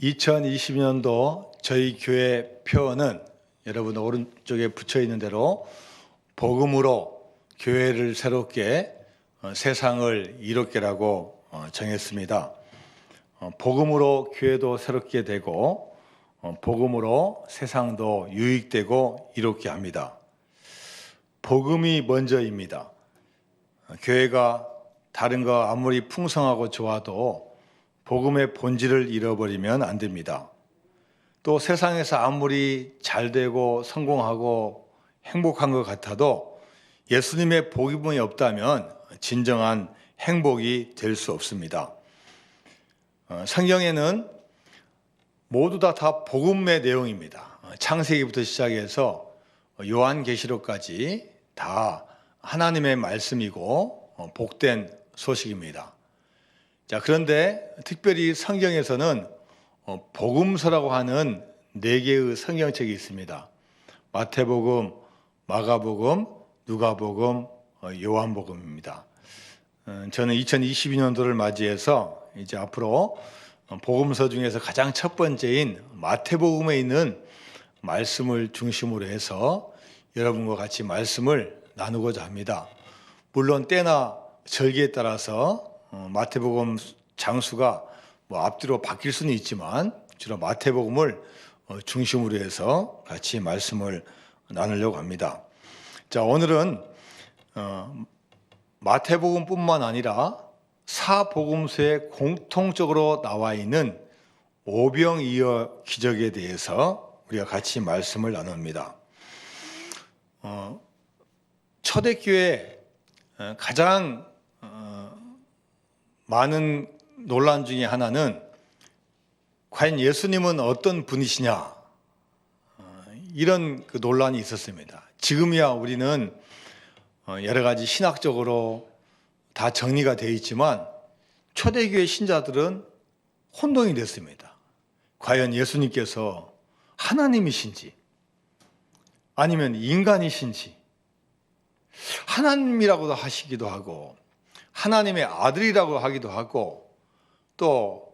2020년도 저희 교회 표어는 여러분 오른쪽에 붙여 있는 대로 복음으로 교회를 새롭게 세상을 이롭게라고 정했습니다. 복음으로 교회도 새롭게 되고 복음으로 세상도 유익되고 이롭게 합니다. 복음이 먼저입니다. 교회가 다른 거 아무리 풍성하고 좋아도 복음의 본질을 잃어버리면 안 됩니다. 또 세상에서 아무리 잘 되고 성공하고 행복한 것 같아도 예수님의 복음이 없다면 진정한 행복이 될 수 없습니다. 성경에는 모두 다 복음의 내용입니다. 창세기부터 시작해서 요한계시록까지 다 하나님의 말씀이고 복된 소식입니다. 자, 그런데 특별히 성경에서는 복음서라고 하는 4개의 성경책이 있습니다. 마태복음, 마가복음, 누가복음, 요한복음입니다. 저는 2022년도를 맞이해서 이제 앞으로 복음서 중에서 가장 첫 번째인 마태복음에 있는 말씀을 중심으로 해서 여러분과 같이 말씀을 나누고자 합니다. 물론 때나 절기에 따라서 마태복음 장수가 앞뒤로 바뀔 수는 있지만 주로 마태복음을 중심으로 해서 같이 말씀을 나누려고 합니다. 자, 오늘은 마태복음뿐만 아니라 사복음서에 공통적으로 나와 있는 오병이어 기적에 대해서 우리가 같이 말씀을 나눕니다. 초대교회 가장 많은 논란 중에 하나는 과연 예수님은 어떤 분이시냐, 이런 논란이 있었습니다. 지금이야 우리는 여러 가지 신학적으로 다 정리가 되어 있지만 초대교회 신자들은 혼동이 됐습니다. 과연 예수님께서 하나님이신지 아니면 인간이신지, 하나님이라고도 하시기도 하고 하나님의 아들이라고 하기도 하고 또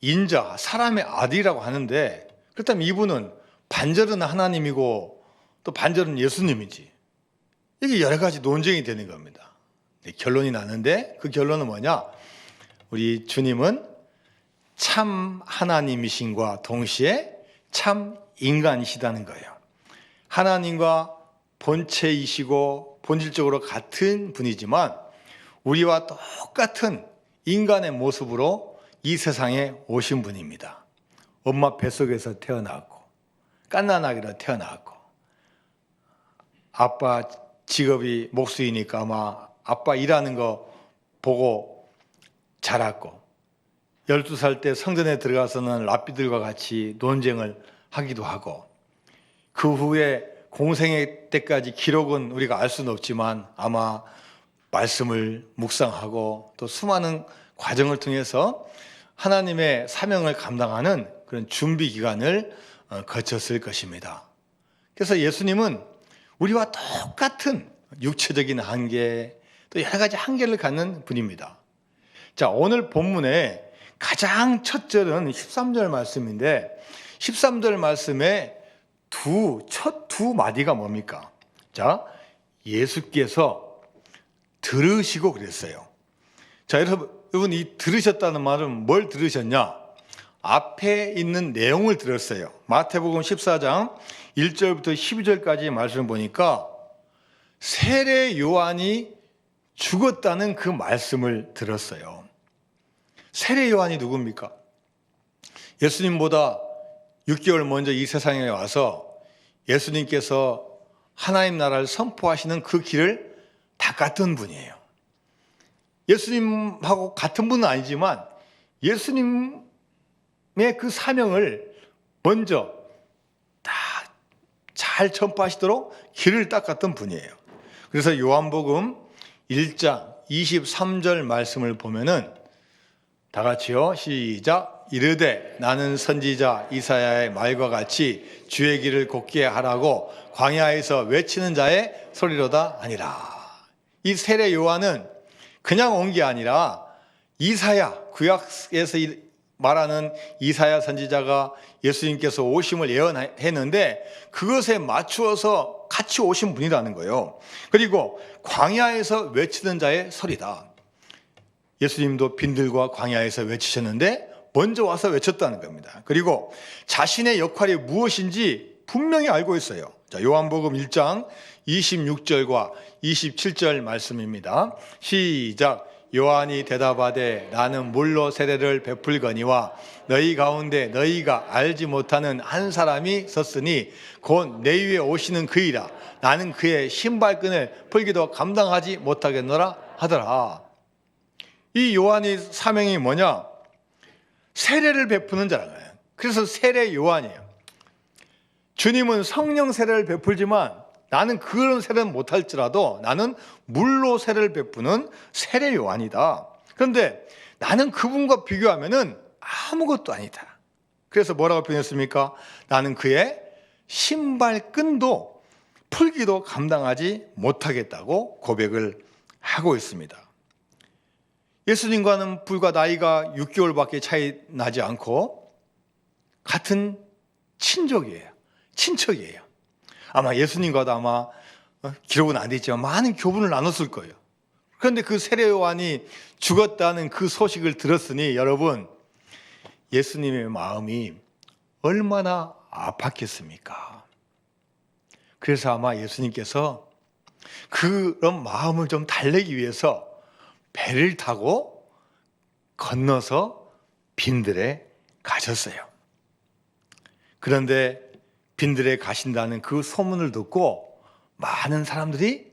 인자, 사람의 아들이라고 하는데, 그렇다면 이분은 반절은 하나님이고 또 반절은 예수님이지. 이게 여러 가지 논쟁이 되는 겁니다. 결론이 나는데 그 결론은 뭐냐? 우리 주님은 참 하나님이신과 동시에 참 인간이시다는 거예요. 하나님과 본체이시고 본질적으로 같은 분이지만 우리와 똑같은 인간의 모습으로 이 세상에 오신 분입니다. 엄마 뱃속에서 태어났고 갓난아기로 태어났고 아빠 직업이 목수이니까 아마 아빠 일하는 거 보고 자랐고 12살 때 성전에 들어가서는 랍비들과 같이 논쟁을 하기도 하고 그 후에 공생애 때까지 기록은 우리가 알 수는 없지만 아마 말씀을 묵상하고 또 수많은 과정을 통해서 하나님의 사명을 감당하는 그런 준비 기간을 거쳤을 것입니다. 그래서 예수님은 우리와 똑같은 육체적인 한계, 또 여러 가지 한계를 갖는 분입니다. 자, 오늘 본문의 가장 첫 절은 13절 말씀인데 13절 말씀의 첫 두 마디가 뭡니까? 자, 예수께서 들으시고 그랬어요. 자, 여러분 이 들으셨다는 말은 뭘 들으셨냐? 앞에 있는 내용을 들었어요. 마태복음 14장 1절부터 12절까지 말씀을 보니까 세례 요한이 죽었다는 그 말씀을 들었어요. 세례 요한이 누굽니까? 예수님보다 6개월 먼저 이 세상에 와서 예수님께서 하나님 나라를 선포하시는 그 길을 닦았던 분이에요. 예수님하고 같은 분은 아니지만 예수님의 그 사명을 먼저 다 잘 전파하시도록 길을 닦았던 분이에요. 그래서 요한복음 1장 23절 말씀을 보면은 다 같이요, 시작. 이르되 나는 선지자 이사야의 말과 같이 주의 길을 곧게 하라고 광야에서 외치는 자의 소리로다 아니라. 이 세례 요한은 그냥 온 게 아니라 이사야 구약에서 말하는 이사야 선지자가 예수님께서 오심을 예언했는데 그것에 맞추어서 같이 오신 분이라는 거예요. 그리고 광야에서 외치는 자의 소리다. 예수님도 빈들과 광야에서 외치셨는데 먼저 와서 외쳤다는 겁니다. 그리고 자신의 역할이 무엇인지 분명히 알고 있어요. 자, 요한복음 1장 26절과 27절 말씀입니다. 시작. 요한이 대답하되 나는 물로 세례를 베풀거니와 너희 가운데 너희가 알지 못하는 한 사람이 섰으니 곧 내 위에 오시는 그이라. 나는 그의 신발끈을 풀기도 감당하지 못하겠노라 하더라. 이 요한의 사명이 뭐냐? 세례를 베푸는 자라는 거예요. 그래서 세례 요한이에요. 주님은 성령 세례를 베풀지만 나는 그런 세례는 못할지라도 나는 물로 세례를 베푸는 세례 요한이다. 그런데 나는 그분과 비교하면은 아무것도 아니다. 그래서 뭐라고 표현했습니까? 나는 그의 신발끈도 풀기도 감당하지 못하겠다고 고백을 하고 있습니다. 예수님과는 불과 나이가 6개월밖에 차이 나지 않고 같은 친족이에요. 친척이에요. 아마 예수님과도 아마 기록은 안 돼 있지만 많은 교분을 나눴을 거예요. 그런데 그 세례 요한이 죽었다는 그 소식을 들었으니 여러분, 예수님의 마음이 얼마나 아팠겠습니까? 그래서 아마 예수님께서 그런 마음을 좀 달래기 위해서 배를 타고 건너서 빈들에 가셨어요. 그런데 빈들에 가신다는 그 소문을 듣고 많은 사람들이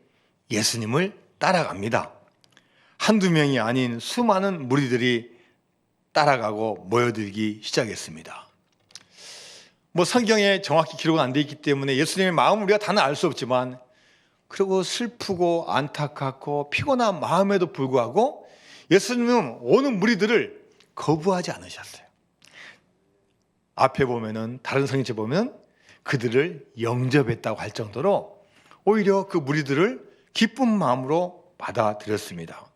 예수님을 따라갑니다. 한두 명이 아닌 수많은 무리들이 따라가고 모여들기 시작했습니다. 성경에 정확히 기록은 안 돼 있기 때문에 예수님의 마음을 우리가 다는 알 수 없지만 그리고 슬프고 안타깝고 피곤한 마음에도 불구하고 예수님은 오는 무리들을 거부하지 않으셨어요. 앞에 보면은 다른 성경에 보면 그들을 영접했다고 할 정도로 오히려 그 무리들을 기쁜 마음으로 받아들였습니다.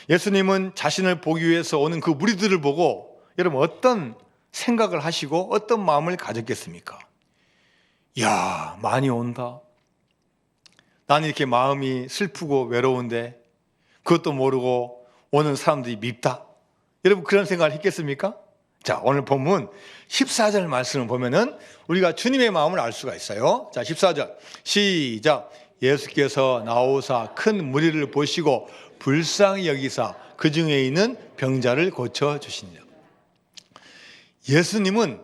예수님은 자신을 보기 위해서 오는 그 무리들을 보고 여러분 어떤 생각을 하시고 어떤 마음을 가졌겠습니까? 야, 많이 온다. 나는 이렇게 마음이 슬프고 외로운데 그것도 모르고 오는 사람들이 밉다. 여러분 그런 생각을 했겠습니까? 자, 오늘 본문 14절 말씀을 보면은 우리가 주님의 마음을 알 수가 있어요. 자, 14절 시작. 예수께서 나오사 큰 무리를 보시고 불쌍히 여기사 그 중에 있는 병자를 고쳐주시니라. 예수님은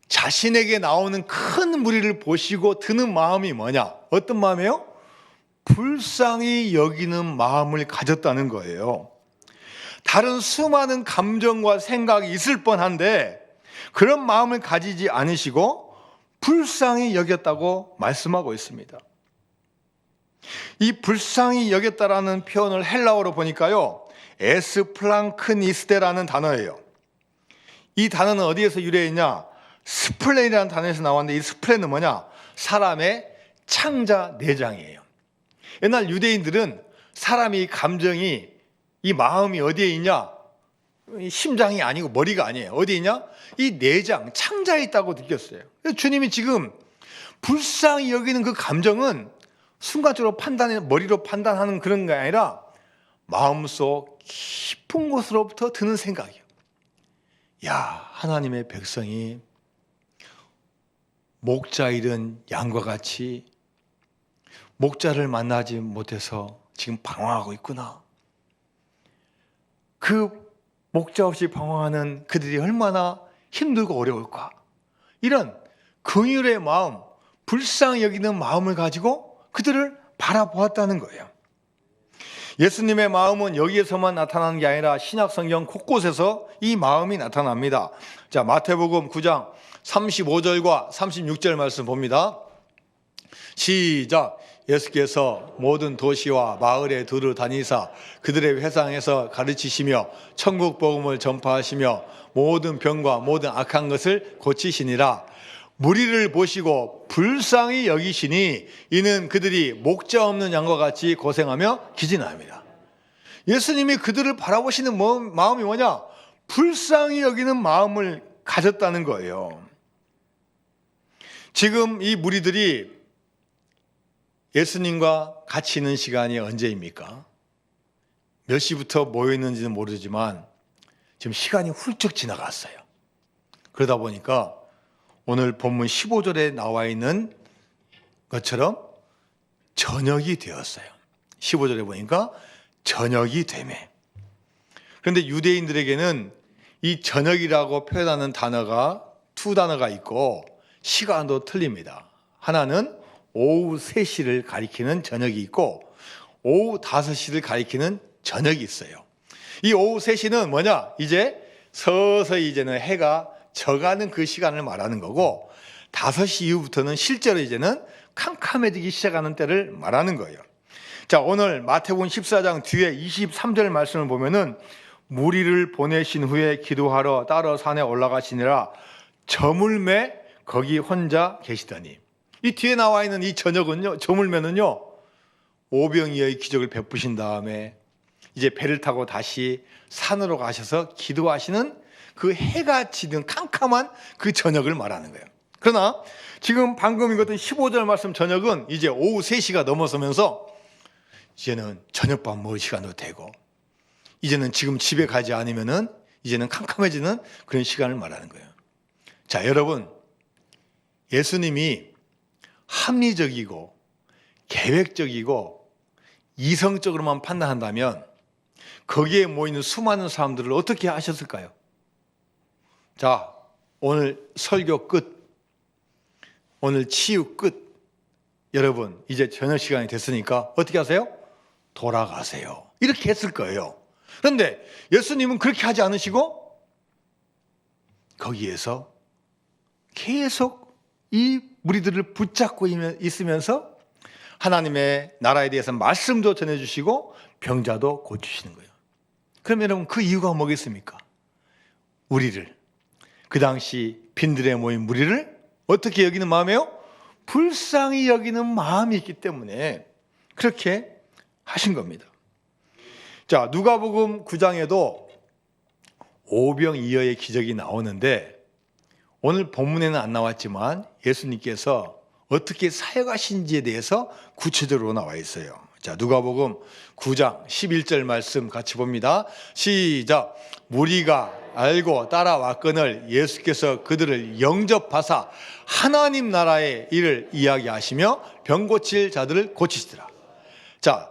자신에게 나오는 큰 무리를 보시고 드는 마음이 뭐냐? 어떤 마음이에요? 불쌍히 여기는 마음을 가졌다는 거예요. 다른 수많은 감정과 생각이 있을 뻔한데 그런 마음을 가지지 않으시고 불쌍히 여겼다고 말씀하고 있습니다. 이 불쌍히 여겼다라는 표현을 헬라어로 보니까요, 에스플랑크니스테라는 단어예요. 이 단어는 어디에서 유래했냐? 스플렌이라는 단어에서 나왔는데 이 스플렌은 뭐냐? 사람의 창자 내장이에요. 옛날 유대인들은 사람이 감정이 이 마음이 어디에 있냐? 심장이 아니고 머리가 아니에요. 어디에 있냐? 이 내장, 창자에 있다고 느꼈어요. 그래서 주님이 지금 불쌍히 여기는 그 감정은 순간적으로 머리로 판단하는 그런 게 아니라 마음속 깊은 곳으로부터 드는 생각이에요. 야, 하나님의 백성이 목자 잃은 양과 같이 목자를 만나지 못해서 지금 방황하고 있구나. 그 목자 없이 방황하는 그들이 얼마나 힘들고 어려울까. 이런 긍휼의 마음, 불쌍히 여기는 마음을 가지고 그들을 바라보았다는 거예요. 예수님의 마음은 여기에서만 나타나는 게 아니라 신약 성경 곳곳에서 이 마음이 나타납니다. 자, 마태복음 9장 35절과 36절 말씀 봅니다. 시작. 예수께서 모든 도시와 마을에 두루 다니사 그들의 회상에서 가르치시며 천국 복음을 전파하시며 모든 병과 모든 악한 것을 고치시니라. 무리를 보시고 불쌍히 여기시니 이는 그들이 목자 없는 양과 같이 고생하며 기진합니다. 예수님이 그들을 바라보시는 마음이 뭐냐? 불쌍히 여기는 마음을 가졌다는 거예요. 지금 이 무리들이 예수님과 같이 있는 시간이 언제입니까? 몇 시부터 모여 있는지는 모르지만 지금 시간이 훌쩍 지나갔어요. 그러다 보니까 오늘 본문 15절에 나와 있는 것처럼 저녁이 되었어요. 15절에 보니까 저녁이 되매. 그런데 유대인들에게는 이 저녁이라고 표현하는 단어가 두 단어가 있고 시간도 틀립니다. 하나는 오후 3시를 가리키는 저녁이 있고 오후 5시를 가리키는 저녁이 있어요. 이 오후 3시는 뭐냐? 이제 서서히 이제는 해가 져가는 그 시간을 말하는 거고 5시 이후부터는 실제로 이제는 캄캄해지기 시작하는 때를 말하는 거예요. 자, 오늘 마태복음 14장 뒤에 23절 말씀을 보면은 무리를 보내신 후에 기도하러 따로 산에 올라가시니라 저물매 거기 혼자 계시더니. 이 뒤에 나와 있는 이 저녁은요, 저물매는요, 오병이어의 기적을 베푸신 다음에 이제 배를 타고 다시 산으로 가셔서 기도하시는 그 해가 지는 캄캄한 그 저녁을 말하는 거예요. 그러나 지금 방금 읽었던 15절 말씀 저녁은 이제 오후 3시가 넘어서면서 이제는 저녁밥 먹을 시간도 되고 이제는 지금 집에 가지 않으면은 이제는 캄캄해지는 그런 시간을 말하는 거예요. 자, 여러분, 예수님이 합리적이고 계획적이고 이성적으로만 판단한다면 거기에 모이는 수많은 사람들을 어떻게 하셨을까요? 자, 오늘 설교 끝, 오늘 치유 끝. 여러분, 이제 저녁 시간이 됐으니까 어떻게 하세요? 돌아가세요. 이렇게 했을 거예요. 그런데 예수님은 그렇게 하지 않으시고 거기에서 계속 이 무리들을 붙잡고 있으면서 하나님의 나라에 대해서 말씀도 전해주시고 병자도 고치시는 거예요. 그럼 여러분, 그 이유가 뭐겠습니까? 우리를, 그 당시 빈들에 모인 무리를 어떻게 여기는 마음이에요? 불쌍히 여기는 마음이 있기 때문에 그렇게 하신 겁니다. 자, 누가복음 9장에도 오병이어의 기적이 나오는데 오늘 본문에는 안 나왔지만 예수님께서 어떻게 사역하신지에 대해서 구체적으로 나와 있어요. 자, 누가복음 9장 11절 말씀 같이 봅니다. 시작. 무리가 알고 따라왔거늘 예수께서 그들을 영접하사 하나님 나라의 일을 이야기하시며 병 고칠 자들을 고치시더라. 자,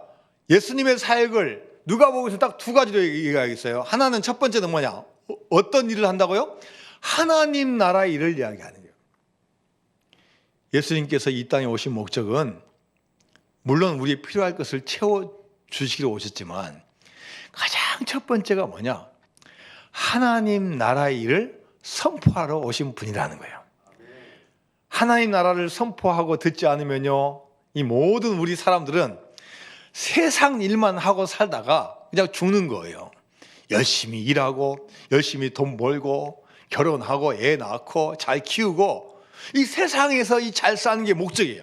예수님의 사역을 누가복음에서 딱 두 가지로 얘기하겠어요. 하나는 첫 번째는 뭐냐? 어떤 일을 한다고요? 하나님 나라의 일을 이야기하는 거예요. 예수님께서 이 땅에 오신 목적은 물론 우리의 필요할 것을 채워주시기로 오셨지만 가장 첫 번째가 뭐냐? 하나님 나라의 일을 선포하러 오신 분이라는 거예요. 하나님 나라를 선포하고 듣지 않으면요, 이 모든 우리 사람들은 세상 일만 하고 살다가 그냥 죽는 거예요. 열심히 일하고 열심히 돈 벌고 결혼하고 애 낳고 잘 키우고 이 세상에서 이 잘 사는 게 목적이에요.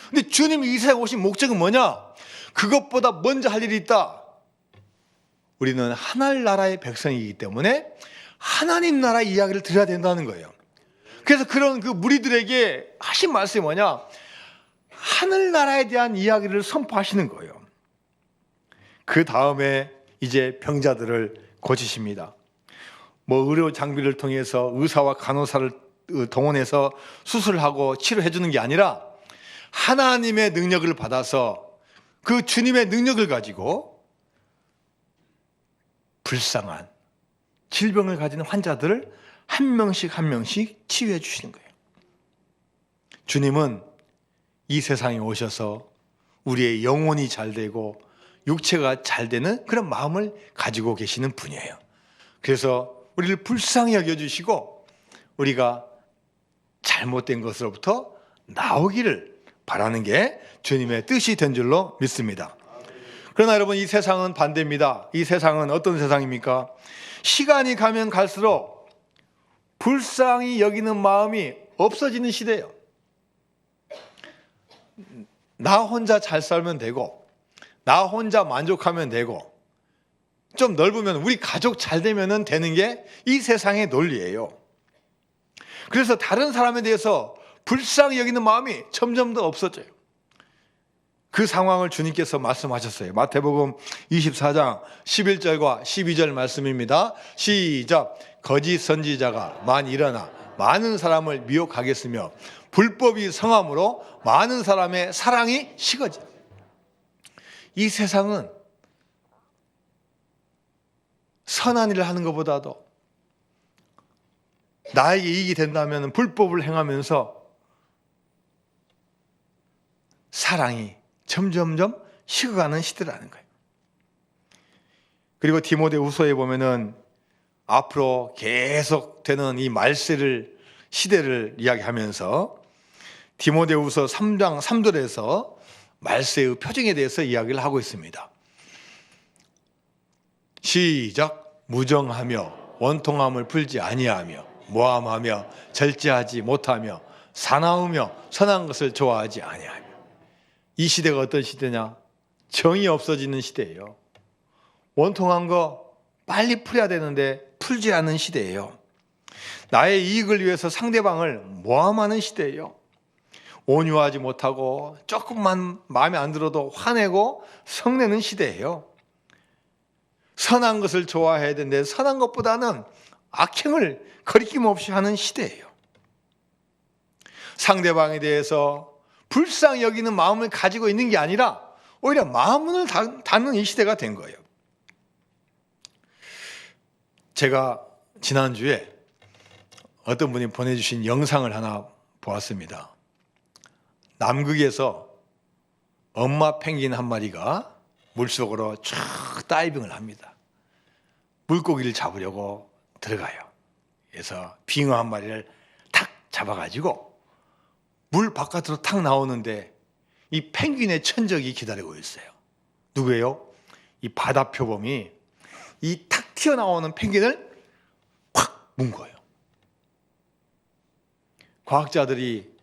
근데 주님이 이 세상에 오신 목적은 뭐냐? 그것보다 먼저 할 일이 있다. 우리는 하늘나라의 백성이기 때문에 하나님 나라 이야기를 들어야 된다는 거예요. 그래서 그런 그 무리들에게 하신 말씀이 뭐냐? 하늘나라에 대한 이야기를 선포하시는 거예요. 그 다음에 이제 병자들을 고치십니다. 뭐 의료 장비를 통해서 의사와 간호사를 동원해서 수술하고 치료해 주는 게 아니라 하나님의 능력을 받아서 그 주님의 능력을 가지고 불쌍한 질병을 가진 환자들을 한 명씩 한 명씩 치유해 주시는 거예요. 주님은 이 세상에 오셔서 우리의 영혼이 잘 되고 육체가 잘 되는 그런 마음을 가지고 계시는 분이에요. 그래서 우리를 불쌍히 여겨주시고 우리가 잘못된 것으로부터 나오기를 바라는 게 주님의 뜻이 된 줄로 믿습니다. 그러나 여러분, 이 세상은 반대입니다. 이 세상은 어떤 세상입니까? 시간이 가면 갈수록 불쌍히 여기는 마음이 없어지는 시대예요. 나 혼자 잘 살면 되고 나 혼자 만족하면 되고 좀 넓으면 우리 가족 잘 되면 되는 게 이 세상의 논리예요. 그래서 다른 사람에 대해서 불쌍히 여기는 마음이 점점 더 없어져요. 그 상황을 주님께서 말씀하셨어요. 마태복음 24장 11절과 12절 말씀입니다. 시작. 거짓 선지자가 많이 일어나 많은 사람을 미혹하겠으며 불법이 성함으로 많은 사람의 사랑이 식어져. 이 세상은 선한 일을 하는 것보다도 나에게 이익이 된다면 불법을 행하면서 사랑이 점점점 식어가는 시대라는 거예요. 그리고 디모데후서에 보면은 앞으로 계속되는 이 말세를 시대를 이야기하면서 디모데후서 3장 3절에서 말세의 표징에 대해서 이야기를 하고 있습니다. 시작. 무정하며 원통함을 풀지 아니하며 모함하며 절제하지 못하며 사나우며 선한 것을 좋아하지 아니하며. 이 시대가 어떤 시대냐? 정이 없어지는 시대예요. 원통한 거 빨리 풀어야 되는데 풀지 않는 시대예요. 나의 이익을 위해서 상대방을 모함하는 시대예요. 온유하지 못하고 조금만 마음에 안 들어도 화내고 성내는 시대예요. 선한 것을 좋아해야 되는데 선한 것보다는 악행을 거리낌 없이 하는 시대예요. 상대방에 대해서 불쌍히 여기는 마음을 가지고 있는 게 아니라 오히려 마음을 닫는 이 시대가 된 거예요. 제가 지난주에 어떤 분이 보내주신 영상을 하나 보았습니다. 남극에서 엄마 펭귄 한 마리가 물속으로 쭉 다이빙을 합니다. 물고기를 잡으려고 들어가요. 그래서 빙어 한 마리를 탁 잡아가지고 물 바깥으로 탁 나오는데 이 펭귄의 천적이 기다리고 있어요. 누구예요? 이 바다 표범이 이 탁 튀어나오는 펭귄을 확 문 거예요. 과학자들이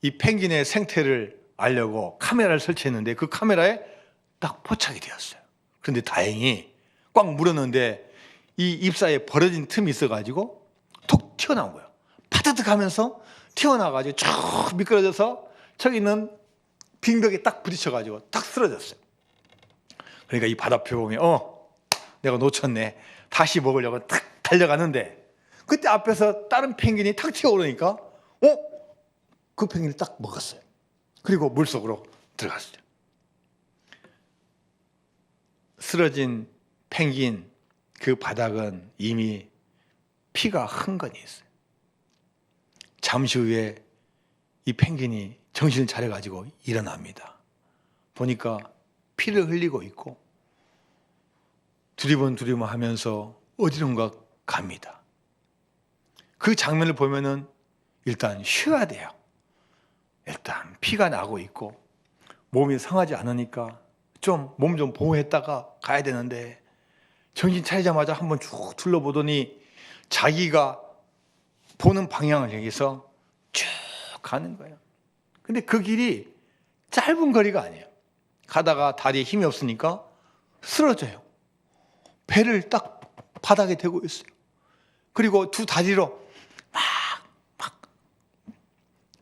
이 펭귄의 생태를 알려고 카메라를 설치했는데 그 카메라에 딱 포착이 되었어요. 그런데 다행히 꽉 물었는데 이 입사에 벌어진 틈이 있어가지고 톡 튀어나온 거예요. 파드득 하면서 튀어나와가지고 쭉 미끄러져서 저기 있는 빙벽에 딱 부딪혀가지고 딱 쓰러졌어요. 그러니까 이 바다 표범이 내가 놓쳤네. 다시 먹으려고 탁 달려가는데 그때 앞에서 다른 펭귄이 탁 튀어오르니까 그 펭귄을 딱 먹었어요. 그리고 물속으로 들어갔어요. 쓰러진 펭귄 그 바닥은 이미 피가 흥건히 있어요. 잠시 후에 이 펭귄이 정신을 차려가지고 일어납니다. 보니까 피를 흘리고 있고 두리번 하면서 어디론가 갑니다. 그 장면을 보면은 일단 쉬어야 돼요. 일단 피가 나고 있고 몸이 상하지 않으니까 몸 좀 보호했다가 가야 되는데 정신 차리자마자 한번 쭉 둘러보더니 자기가 보는 방향을 향해서 쭉 가는 거예요. 근데 그 길이 짧은 거리가 아니에요. 가다가 다리에 힘이 없으니까 쓰러져요. 배를 딱 바닥에 대고 있어요. 그리고 두 다리로 막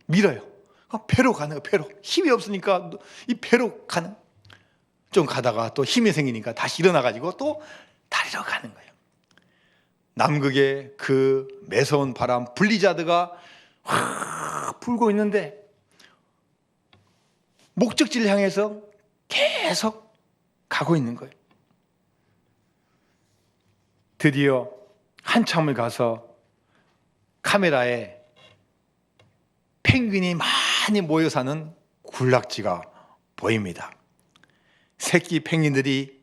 밀어요. 배로 가는 거예요. 배로. 힘이 없으니까 이 배로 가는. 좀 가다가 또 힘이 생기니까 다시 일어나가지고 또 다리로 가는 거예요. 남극의 그 매서운 바람, 블리자드가 확 불고 있는데 목적지를 향해서 계속 가고 있는 거예요. 드디어 한참을 가서 카메라에 펭귄이 많이 모여 사는 군락지가 보입니다. 새끼 펭귄들이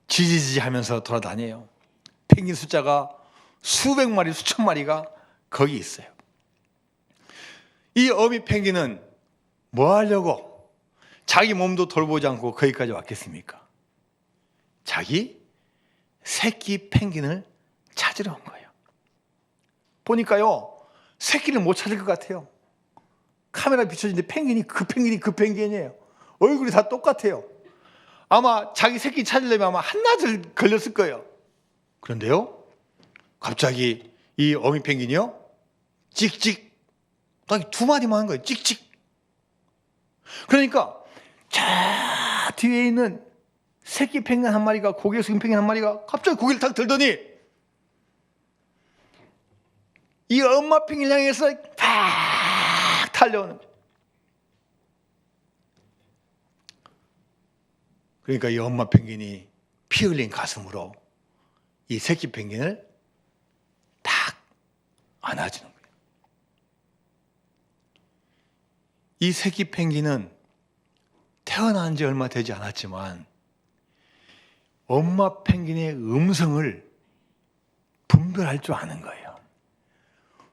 지지지 하면서 돌아다녀요. 펭귄 숫자가 수백 마리, 수천 마리가 거기 있어요. 이 어미 펭귄은 뭐 하려고 자기 몸도 돌보지 않고 거기까지 왔겠습니까? 자기 새끼 펭귄을 찾으러 온 거예요. 보니까요, 새끼를 못 찾을 것 같아요. 카메라 비춰지는데 펭귄이 그 펭귄이에요. 얼굴이 다 똑같아요. 아마 자기 새끼 찾으려면 아마 한낮을 걸렸을 거예요. 그런데요, 갑자기 이 어미 펭귄이요, 찍찍, 딱 두 마디만 하는 거예요. 찍찍. 그러니까 저 뒤에 있는 새끼 펭귄 한 마리가, 고개 숙인 펭귄 한 마리가 갑자기 고개를 탁 들더니 이 엄마 펭귄 향해서 팍 달려오는 거예요. 그러니까 이 엄마 펭귄이 피 흘린 가슴으로 이 새끼 펭귄을 딱 안아주는 거예요. 이 새끼 펭귄은 태어난 지 얼마 되지 않았지만 엄마 펭귄의 음성을 분별할 줄 아는 거예요.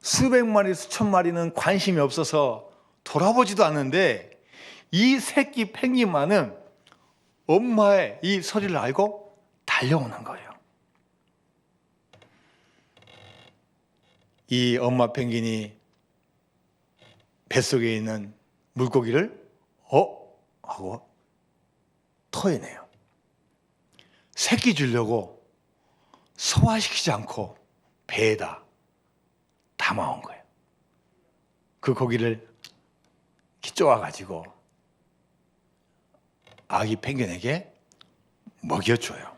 수백 마리, 수천 마리는 관심이 없어서 돌아보지도 않는데 이 새끼 펭귄만은 엄마의 이 소리를 알고 달려오는 거예요. 이 엄마 펭귄이 뱃속에 있는 물고기를 하고 토해내요. 새끼 주려고 소화시키지 않고 배에다 담아온 거예요. 그 고기를 쪼아가지고 아기 펭귄에게 먹여줘요.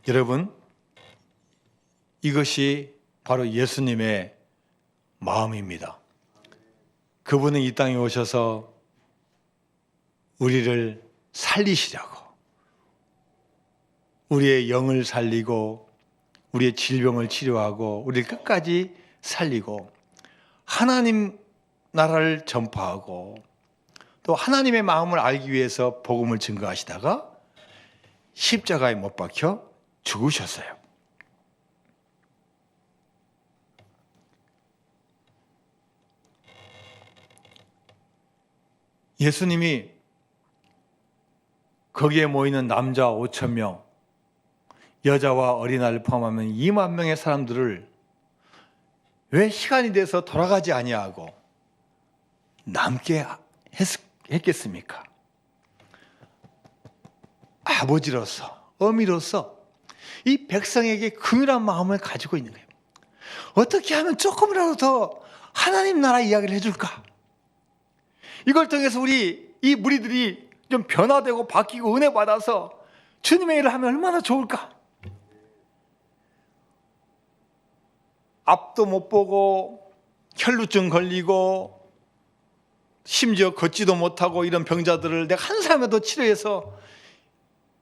여러분, 이것이 바로 예수님의 마음입니다. 그분은 이 땅에 오셔서 우리를 살리시려고, 우리의 영을 살리고 우리의 질병을 치료하고 우리를 끝까지 살리고 하나님 나라를 전파하고 또 하나님의 마음을 알기 위해서 복음을 증거하시다가 십자가에 못 박혀 죽으셨어요. 예수님이 거기에 모이는 남자 5,000명, 여자와 어린아이를 포함하면 2만 명의 사람들을 왜 시간이 돼서 돌아가지 아니하고 남게 했겠습니까? 아버지로서, 어미로서 이 백성에게 긍휼한 마음을 가지고 있는 거예요. 어떻게 하면 조금이라도 더 하나님 나라 이야기를 해줄까? 이걸 통해서 이 무리들이 좀 변화되고 바뀌고 은혜 받아서 주님의 일을 하면 얼마나 좋을까? 앞도 못 보고 혈루증 걸리고 심지어 걷지도 못하고 이런 병자들을 내가 한 사람이라도 치료해서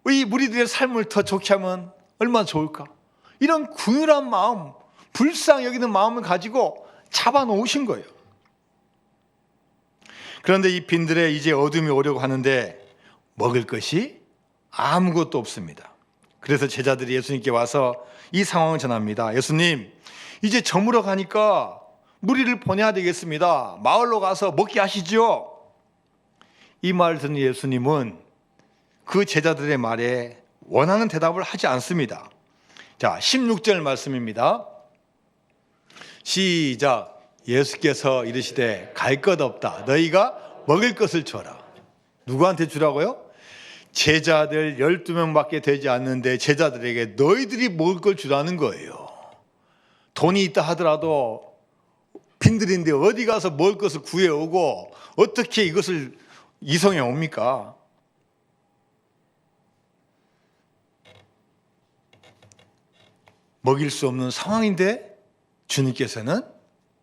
이 무리들의 삶을 더 좋게 하면 얼마나 좋을까? 이런 긍휼한 마음, 불쌍히 여기는 마음을 가지고 잡아놓으신 거예요. 그런데 이 빈들에 이제 어둠이 오려고 하는데 먹을 것이 아무것도 없습니다. 그래서 제자들이 예수님께 와서 이 상황을 전합니다. 예수님, 이제 저물어 가니까 무리를 보내야 되겠습니다. 마을로 가서 먹게 하시죠. 이 말을 듣는 예수님은 그 제자들의 말에 원하는 대답을 하지 않습니다. 자, 16절 말씀입니다. 시작. 예수께서 이르시되 갈 것 없다. 너희가 먹을 것을 줘라. 누구한테 주라고요? 제자들 12명밖에 되지 않는데 제자들에게 너희들이 먹을 걸 주라는 거예요. 돈이 있다 하더라도 빈들인데 어디 가서 먹을 것을 구해오고 어떻게 이것을 이성해 옵니까? 먹일 수 없는 상황인데 주님께서는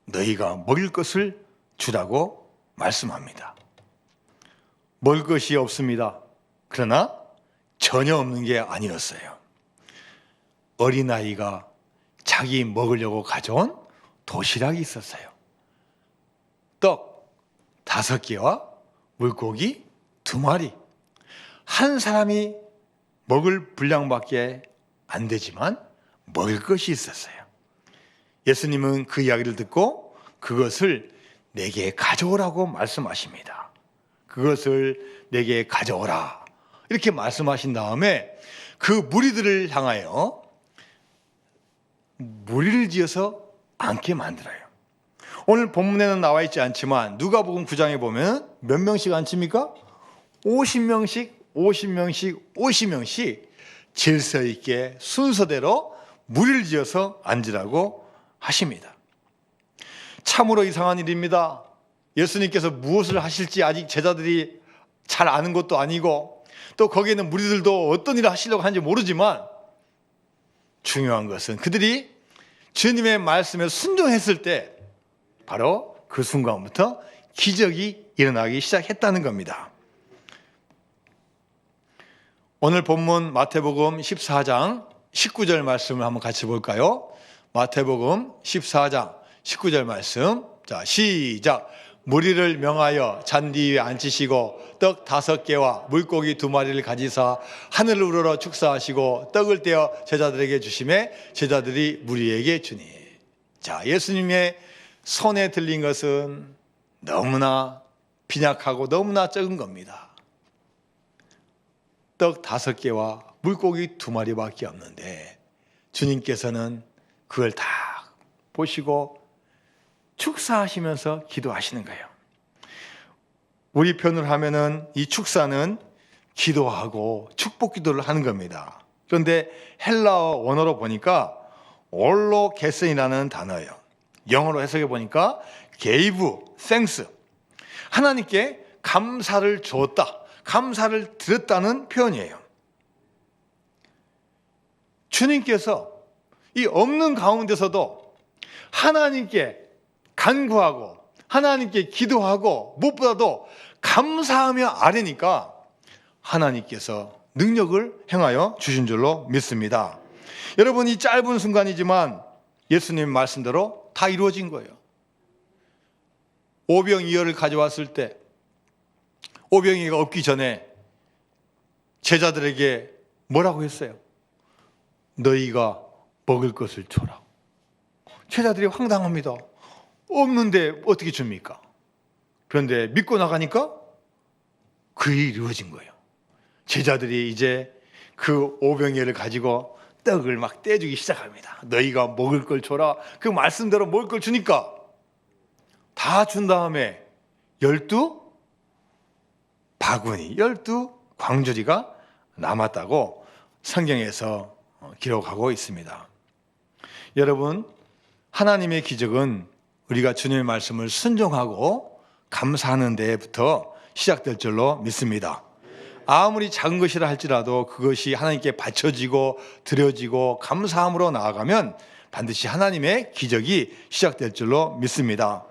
너희가 먹일 것을 주라고 말씀합니다. 먹을 것이 없습니다. 그러나 전혀 없는 게 아니었어요. 어린아이가 자기 먹으려고 가져온 도시락이 있었어요. 떡 5개와 물고기 2마리. 한 사람이 먹을 분량밖에 안 되지만 먹을 것이 있었어요. 예수님은 그 이야기를 듣고 그것을 내게 가져오라고 말씀하십니다. 그것을 내게 가져오라. 이렇게 말씀하신 다음에 그 무리들을 향하여 무리를 지어서 앉게 만들어요. 오늘 본문에는 나와 있지 않지만 누가복음 9장에 보면 몇 명씩 앉힙니까? 50명씩 50명씩 50명씩 질서 있게 순서대로 무리를 지어서 앉으라고 하십니다. 참으로 이상한 일입니다. 예수님께서 무엇을 하실지 아직 제자들이 잘 아는 것도 아니고 또 거기에 있는 무리들도 어떤 일을 하시려고 하는지 모르지만 중요한 것은 그들이 주님의 말씀에 순종했을 때 바로 그 순간부터 기적이 일어나기 시작했다는 겁니다. 오늘 본문 마태복음 14장 19절 말씀을 한번 같이 볼까요? 마태복음 14장 19절 말씀. 자, 시작. 무리를 명하여 잔디 위에 앉히시고 떡 5개와 물고기 2마리를 가지사 하늘을 우러러 축사하시고 떡을 떼어 제자들에게 주시매 제자들이 무리에게 주니. 자, 예수님의 손에 들린 것은 너무나 빈약하고 너무나 적은 겁니다. 떡 5개와 물고기 2마리밖에 없는데 주님께서는 그걸 다 보시고 축사하시면서 기도하시는 거예요. 우리 편으로 하면은 이 축사는 기도하고 축복 기도를 하는 겁니다. 그런데 헬라어 원어로 보니까 올로게슨이라는 단어예요. 영어로 해석해 보니까 gave thanks. 하나님께 감사를 주었다, 감사를 드렸다는 표현이에요. 주님께서 이 없는 가운데서도 하나님께 간구하고 하나님께 기도하고 무엇보다도 감사하며 아뢰니까 하나님께서 능력을 행하여 주신 줄로 믿습니다. 여러분, 이 짧은 순간이지만 예수님 말씀대로 다 이루어진 거예요. 오병이어를 가져왔을 때 오병이어가 없기 전에 제자들에게 뭐라고 했어요? 너희가 먹을 것을 줘라. 제자들이 황당합니다. 없는데 어떻게 줍니까? 그런데 믿고 나가니까 그 일이 이루어진 거예요. 제자들이 이제 그 오병이어를 가지고 떡을 막 떼주기 시작합니다. 너희가 먹을 걸 줘라. 그 말씀대로 먹을 걸 주니까 다 준 다음에 12바구니, 12광주리가 남았다고 성경에서 기록하고 있습니다. 여러분, 하나님의 기적은 우리가 주님의 말씀을 순종하고 감사하는 데부터 시작될 줄로 믿습니다. 아무리 작은 것이라 할지라도 그것이 하나님께 바쳐지고 드려지고 감사함으로 나아가면 반드시 하나님의 기적이 시작될 줄로 믿습니다.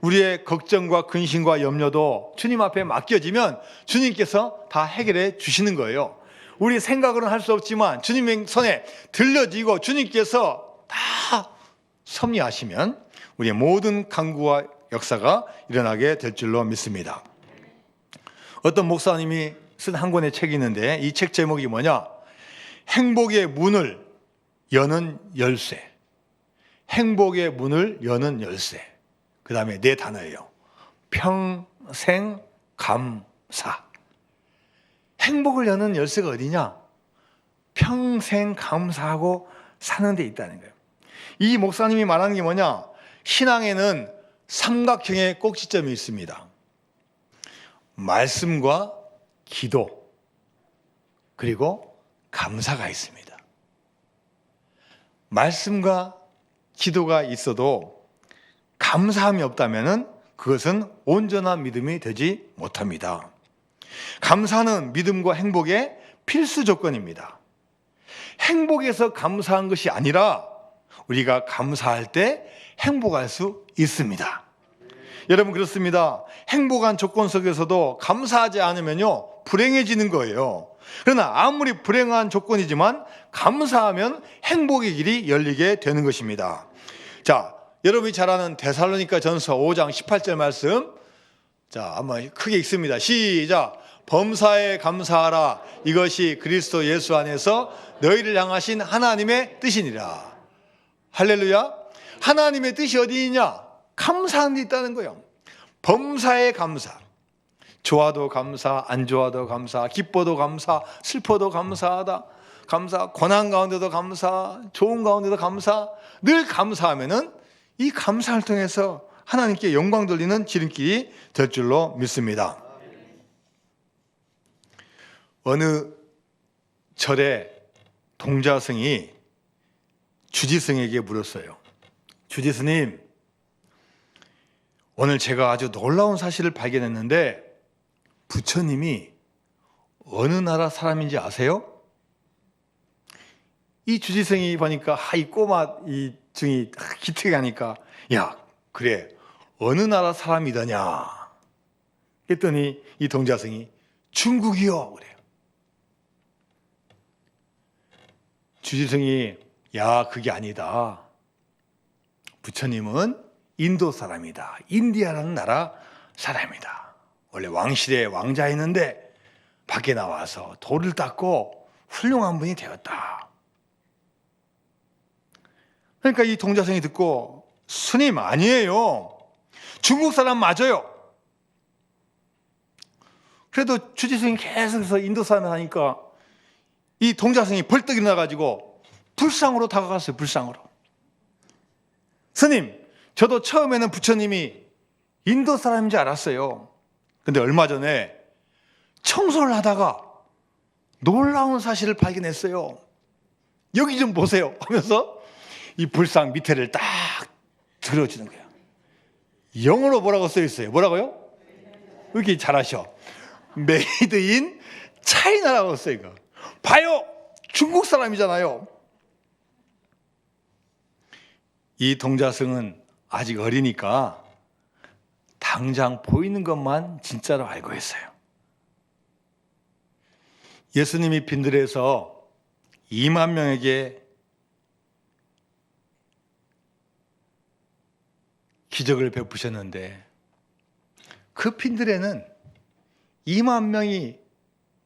우리의 걱정과 근심과 염려도 주님 앞에 맡겨지면 주님께서 다 해결해 주시는 거예요. 우리 생각으로는 할 수 없지만 주님의 손에 들려지고 주님께서 다 섭리하시면 우리의 모든 간구와 역사가 일어나게 될 줄로 믿습니다. 어떤 목사님이 쓴 한 권의 책이 있는데 이 책 제목이 뭐냐? 행복의 문을 여는 열쇠. 행복의 문을 여는 열쇠. 그 다음에 4단어예요. 평생 감사. 행복을 여는 열쇠가 어디냐? 평생 감사하고 사는 데 있다는 거예요. 이 목사님이 말하는 게 뭐냐? 신앙에는 삼각형의 꼭지점이 있습니다. 말씀과 기도, 그리고 감사가 있습니다. 말씀과 기도가 있어도 감사함이 없다면 그것은 온전한 믿음이 되지 못합니다. 감사는 믿음과 행복의 필수 조건입니다. 행복에서 감사한 것이 아니라 우리가 감사할 때 행복할 수 있습니다. 여러분, 그렇습니다. 행복한 조건 속에서도 감사하지 않으면요 불행해지는 거예요. 그러나 아무리 불행한 조건이지만 감사하면 행복의 길이 열리게 되는 것입니다. 자, 여러분이 잘 아는 데살로니가 전서 5장 18절 말씀, 자, 한번 크게 읽습니다. 시작. 범사에 감사하라. 이것이 그리스도 예수 안에서 너희를 향하신 하나님의 뜻이니라. 할렐루야. 하나님의 뜻이 어디 있냐? 감사하는 데 있다는 거예요. 범사에 감사. 좋아도 감사, 안 좋아도 감사, 기뻐도 감사, 슬퍼도 감사하다. 감사, 고난 가운데도 감사, 좋은 가운데도 감사. 늘 감사하면은 이 감사를 통해서 하나님께 영광 돌리는 지름길이 될 줄로 믿습니다. 어느 절에 동자승이 주지승에게 물었어요. 주지스님, 오늘 제가 아주 놀라운 사실을 발견했는데 부처님이 어느 나라 사람인지 아세요? 이 주지승이 보니까 이 꼬마 이 증이 기특하니까 야, 그래, 어느 나라 사람이더냐 했더니 이 동자승이 중국이요 그래요. 주지승이 야, 그게 아니다. 부처님은 인도 사람이다. 인디아라는 나라 사람이다. 원래 왕실의 왕자였는데 밖에 나와서 돌을 닦고 훌륭한 분이 되었다. 그러니까 이 동자승이 듣고 스님 아니에요. 중국 사람 맞아요. 그래도 주지승이 계속해서 인도 사람을 하니까 이 동자승이 벌떡 일어나가지고 불상으로 다가갔어요. 불상으로. 스님, 저도 처음에는 부처님이 인도 사람인 줄 알았어요. 근데 얼마 전에 청소를 하다가 놀라운 사실을 발견했어요. 여기 좀 보세요 하면서 이 불상 밑에를 딱 들어주는 거예요. 영어로 뭐라고 써 있어요? 뭐라고요? 왜 이렇게 잘하셔? 메이드 인 차이나라고 써 있어요. 봐요! 중국 사람이잖아요. 이 동자승은 아직 어리니까 당장 보이는 것만 진짜로 알고 있어요. 예수님이 빈들에서 2만 명에게 기적을 베푸셨는데 그 빈들에는 2만 명이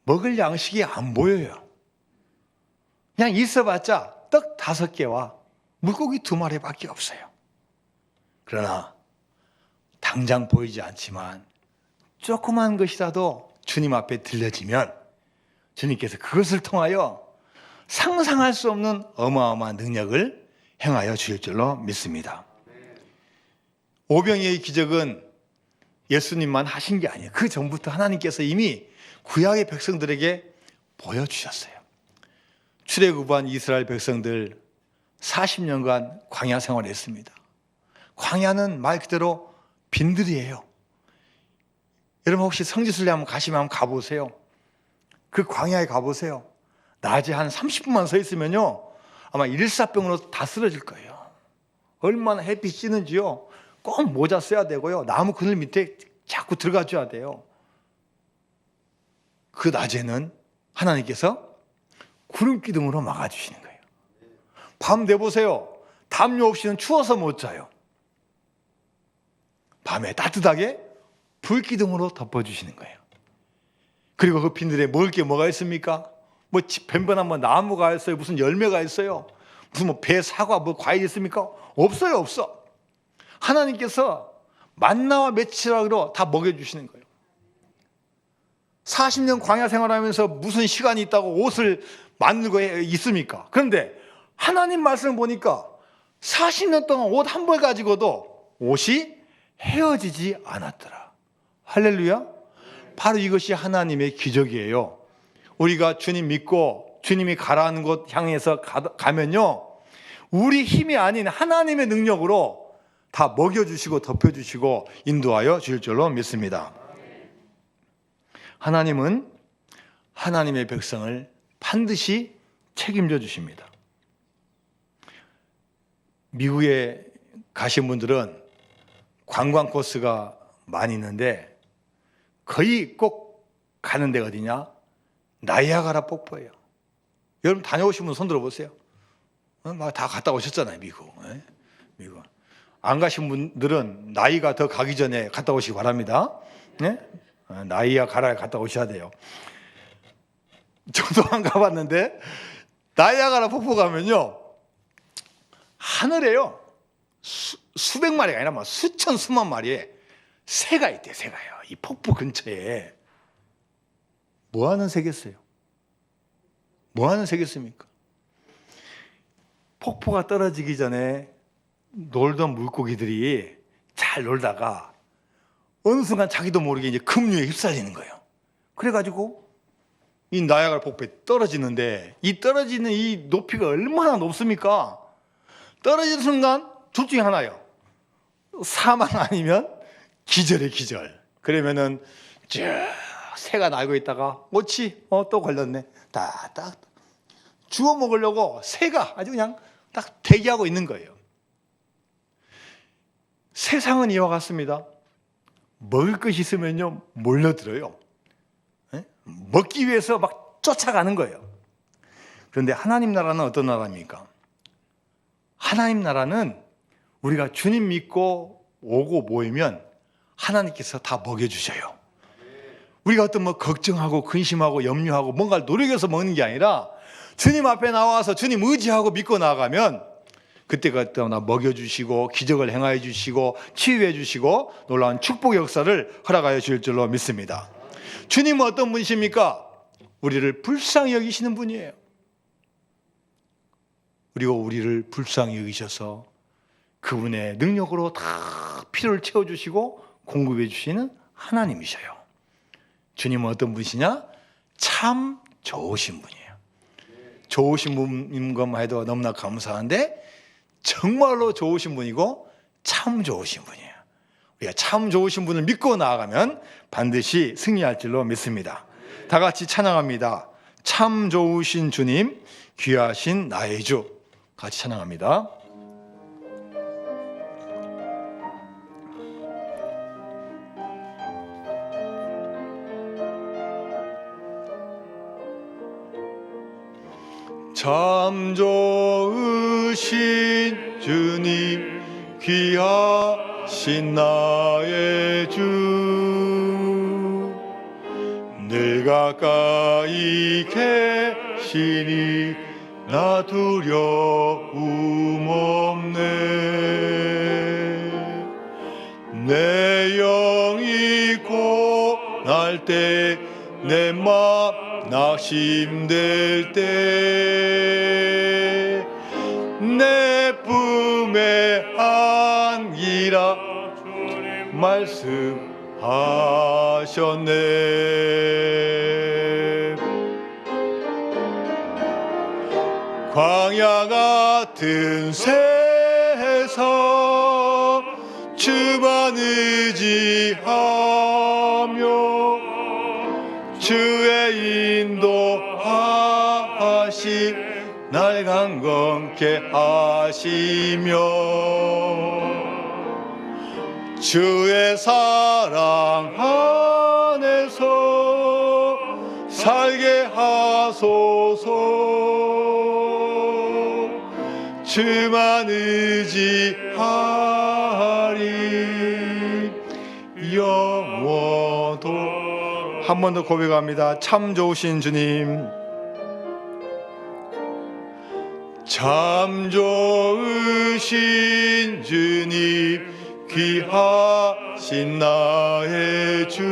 먹을 양식이 안 보여요. 그냥 있어봤자 떡 5개와 물고기 2마리밖에 없어요. 그러나 당장 보이지 않지만 조그만 것이라도 주님 앞에 들려지면 주님께서 그것을 통하여 상상할 수 없는 어마어마한 능력을 행하여 주실 줄로 믿습니다. 오병이의 기적은 예수님만 하신 게 아니에요. 그 전부터 하나님께서 이미 구약의 백성들에게 보여주셨어요. 출애굽한 이스라엘 백성들 40년간 광야 생활했습니다. 광야는 말 그대로 빈들이에요. 여러분 혹시 성지순례 한번 가시면 한번 가보세요. 그 광야에 가보세요. 낮에 한 30분만 서 있으면요 아마 일사병으로 다 쓰러질 거예요. 얼마나 햇빛 찌는지요. 꼭 모자 써야 되고요. 나무 그늘 밑에 자꾸 들어가 줘야 돼요. 그 낮에는 하나님께서 구름 기둥으로 막아주시는 거예요. 밤 내보세요. 담요 없이는 추워서 못 자요. 밤에 따뜻하게 불 기둥으로 덮어주시는 거예요. 그리고 그 빈들에 먹을 게 뭐가 있습니까? 뭐 변변한 뭐 나무가 있어요. 무슨 열매가 있어요. 무슨 뭐 배, 사과, 뭐 과일 있습니까? 없어요, 없어. 하나님께서 만나와 메치락으로 다 먹여주시는 거예요. 40년 광야 생활하면서 무슨 시간이 있다고 옷을 만들고 있습니까? 그런데 하나님 말씀을 보니까 40년 동안 옷 한 벌 가지고도 옷이 헤어지지 않았더라. 할렐루야. 바로 이것이 하나님의 기적이에요. 우리가 주님 믿고 주님이 가라는 곳 향해서 가면요 우리 힘이 아닌 하나님의 능력으로 다 먹여주시고 덮여주시고 인도하여 주실 줄로 믿습니다. 하나님은 하나님의 백성을 반드시 책임져 주십니다. 미국에 가신 분들은 관광 코스가 많이 있는데 거의 꼭 가는 데가 어디냐? 나이아가라 폭포예요. 여러분 다녀오신 분 손 들어보세요. 다 갔다 오셨잖아요, 미국. 미국. 안 가신 분들은 나이가 더 가기 전에 갔다 오시기 바랍니다. 나이아가라에 갔다 오셔야 돼요. 저도 안 가봤는데 나이아가라 폭포 가면요 하늘에요 수백 마리가 아니라 막 수천 수만 마리의 새가 있대요. 새가요. 이 폭포 근처에 뭐 하는 새겠어요? 뭐 하는 새겠습니까? 폭포가 떨어지기 전에 놀던 물고기들이 잘 놀다가 어느 순간 자기도 모르게 이제 급류에 휩쓸리는 거예요. 그래가지고 이 나야가라 폭포에 떨어지는데, 이 떨어지는 이 높이가 얼마나 높습니까? 떨어지는 순간 둘 중에 하나예요. 사망 아니면 기절의 기절. 그러면은 쭉 새가 날고 있다가 어치 또 걸렸네. 딱 주워 먹으려고 새가 아주 그냥 딱 대기하고 있는 거예요. 세상은 이와 같습니다. 먹을 것이 있으면요 몰려들어요. 먹기 위해서 막 쫓아가는 거예요. 그런데 하나님 나라는 어떤 나라입니까? 하나님 나라는 우리가 주님 믿고 오고 모이면 하나님께서 다 먹여주셔요. 우리가 어떤 뭐 걱정하고 근심하고 염려하고 뭔가를 노력해서 먹는 게 아니라 주님 앞에 나와서 주님 의지하고 믿고 나아가면 그때그때마다 먹여주시고 기적을 행하여 주시고 치유해 주시고 놀라운 축복 역사를 허락하여 주실 줄로 믿습니다. 주님은 어떤 분이십니까? 우리를 불쌍히 여기시는 분이에요. 그리고 우리를 불쌍히 여기셔서 그분의 능력으로 다 필요를 채워주시고 공급해 주시는 하나님이셔요. 주님은 어떤 분이시냐? 참 좋으신 분이에요. 좋으신 분인 것만 해도 너무나 감사한데 정말로 좋으신 분이고 참 좋으신 분이에요. 우리가 참 좋으신 분을 믿고 나아가면 반드시 승리할 줄로 믿습니다. 다 같이 찬양합니다. 참 좋으신 주님, 귀하신 나의 주. 같이 찬양합니다. 참 좋으신 주님, 귀하신 나의 주. 늘 가까이 계시니 나 두려움 없네. 내 영이 고날 때 내 맘 낙심될 때 내 품에 안기라 말씀하셨네. 광야 같은 세상 주만 의지하며 주의 인도하시 날 강건케 하시며 주의 사랑 안에서 살게 하소서. 주만 의지하리 영원토록. 한 번 더 고백합니다. 참 좋으신 주님, 참 좋으신 주님, 귀하신 나의 주.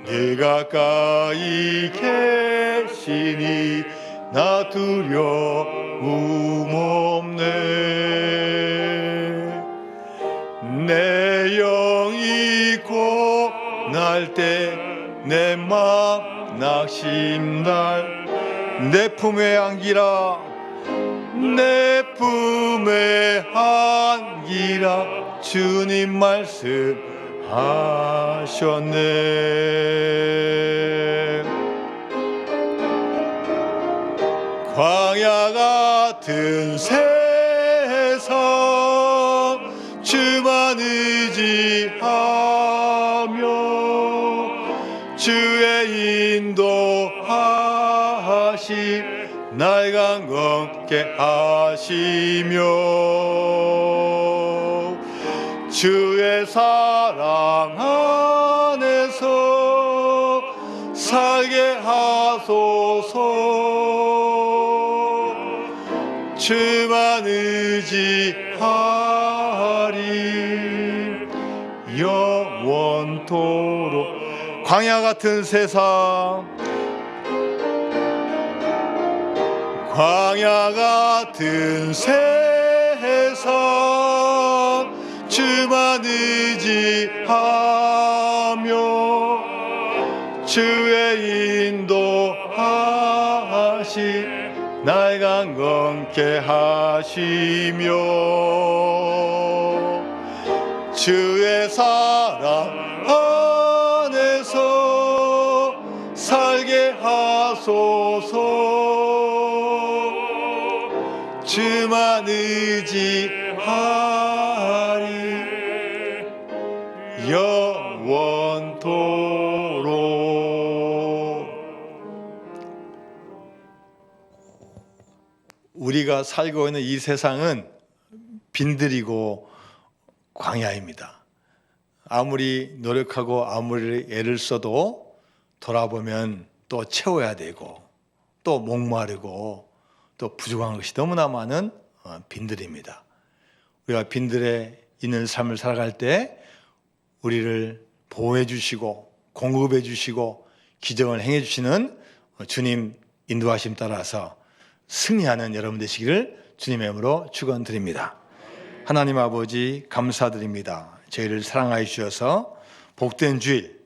늘 가까이 계시니 나 두려움 없네. 내 영이 고날 때 내 맘 낙심날 내 품에 안기라 내 품에 안기라 주님 말씀하셨네. 광야 같은 세상 주만 의지하며 주의 인도하시 날 강건케 하시며 주의 사랑 안에서 살게 하소서. 주만 의지하리 영원토록. 광야 같은 세상 광야 같은 세상 의지하며 주의 인도하시 날 강건케 하시며 주의 사랑 안에서 살게 하소서 주만 의지하리 영원토록. 우리가 살고 있는 이 세상은 빈들이고 광야입니다. 아무리 노력하고 아무리 애를 써도 돌아보면 또 채워야 되고 또 목마르고 또 부족한 것이 너무나 많은 빈들입니다. 우리가 빈들에 있는 삶을 살아갈 때 우리를 보호해 주시고 공급해 주시고 기적을 행해 주시는 주님 인도하심 따라서 승리하는 여러분 되시기를 주님의 이름으로 축원드립니다. 하나님 아버지 감사드립니다. 저희를 사랑하여 주셔서 복된 주일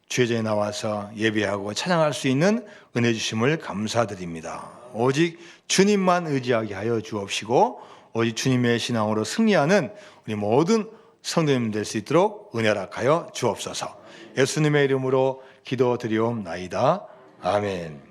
주의자에 나와서 예배하고 찬양할 수 있는 은혜 주심을 감사드립니다. 오직 주님만 의지하게 하여 주옵시고 오직 주님의 신앙으로 승리하는 우리 모든 성도님 될 수 있도록 은혜 허락하여 주옵소서. 예수님의 이름으로 기도드리옵나이다. 아멘.